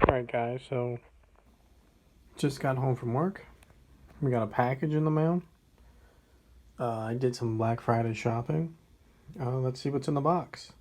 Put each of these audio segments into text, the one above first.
Alright guys, so just got home from work. We got a package in the mail. I did some Black Friday shopping. Let's see what's in the box.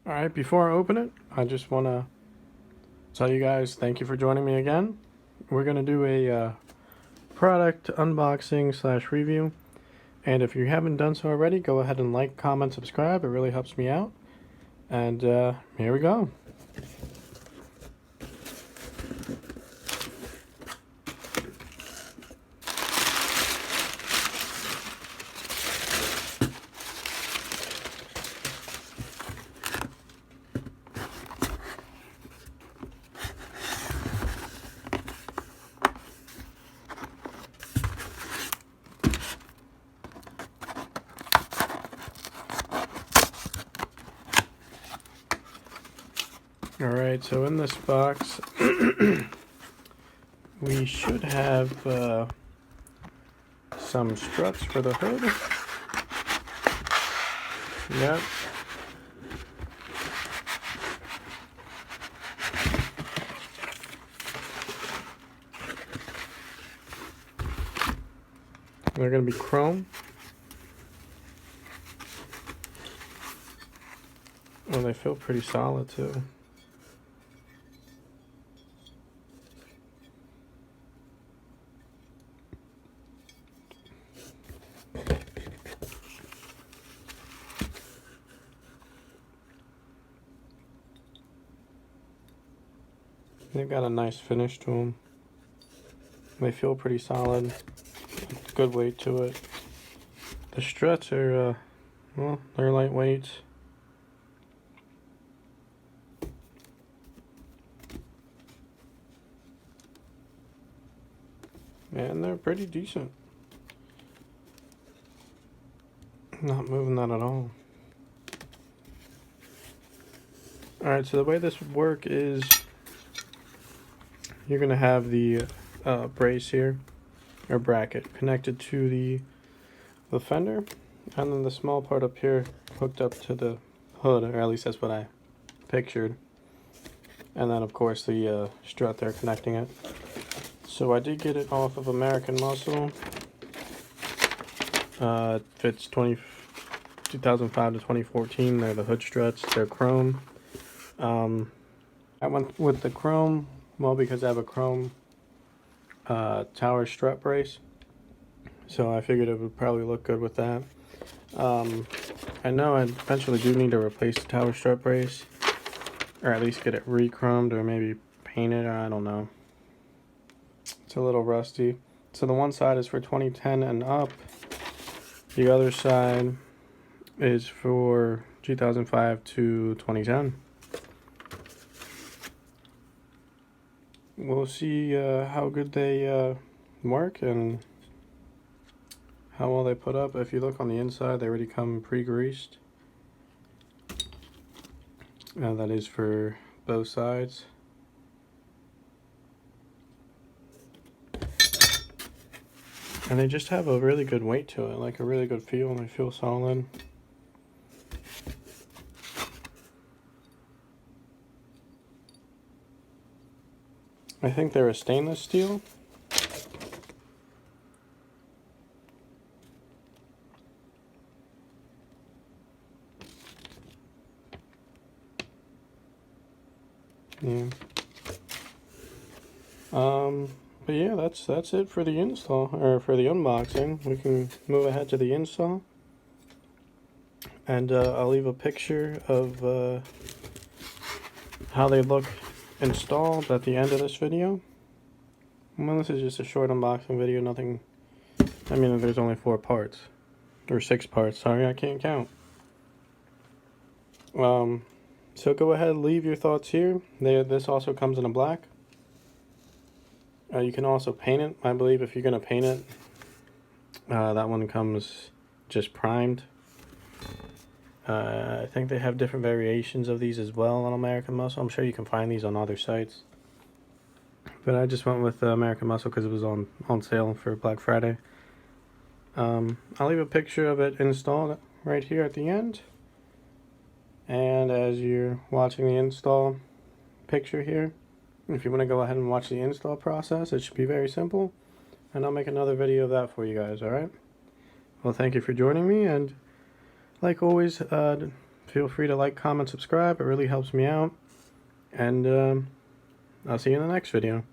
Alright, before I open it, I just want to tell you guys thank you for joining me again. We're going to do a product unboxing / review. And if you haven't done so already, go ahead and like, comment, subscribe. It really helps me out. And here we go. Alright, so in this box, we should have some struts for the hood. Yep. They're going to be chrome. Well, they feel pretty solid too. They've got a nice finish to them. They feel pretty solid. Good weight to it. The struts are, well, they're lightweight. And they're pretty decent. Not moving that at all. Alright, so the way this would work is you're going to have the brace here, or bracket, connected to the fender, and then the small part up here hooked up to the hood, or at least that's what I pictured. And then of course the strut there connecting it. So I did get it off of American Muscle. It fits 2005 to 2014. They're the hood struts. They're chrome. I went with the chrome, well, because I have a chrome tower strut brace. So I figured it would probably look good with that. I know I eventually do need to replace the tower strut brace, or at least get it re-chromed, or maybe paint it, or I don't know. It's a little rusty. So the one side is for 2010 and up. The other side is for 2005 to 2010. We'll see how good they work and how well they put up. If you look on the inside, they already come pre-greased. That is for both sides. And they just have a really good weight to it, like a really good feel, and they feel solid. I think they're a stainless steel. Yeah. But yeah, that's it for the install, or for the unboxing. We can move ahead to the install. And I'll leave a picture of how they look installed at the end of this video. Well, this is just a short unboxing video, nothing. I mean, there's only 4 parts. Or 6 parts, sorry, I can't count. So go ahead, leave your thoughts here. This also comes in a black. You can also paint it, I believe, if you're going to paint it. That one comes just primed. I think they have different variations of these as well on American Muscle. I'm sure you can find these on other sites. But I just went with American Muscle because it was on sale for Black Friday. I'll leave a picture of it installed right here at the end. And as you're watching the install picture here, if you want to go ahead and watch the install process, it should be very simple. And I'll make another video of that for you guys, alright? Well, thank you for joining me, and like always, feel free to like, comment, subscribe. It really helps me out. And I'll see you in the next video.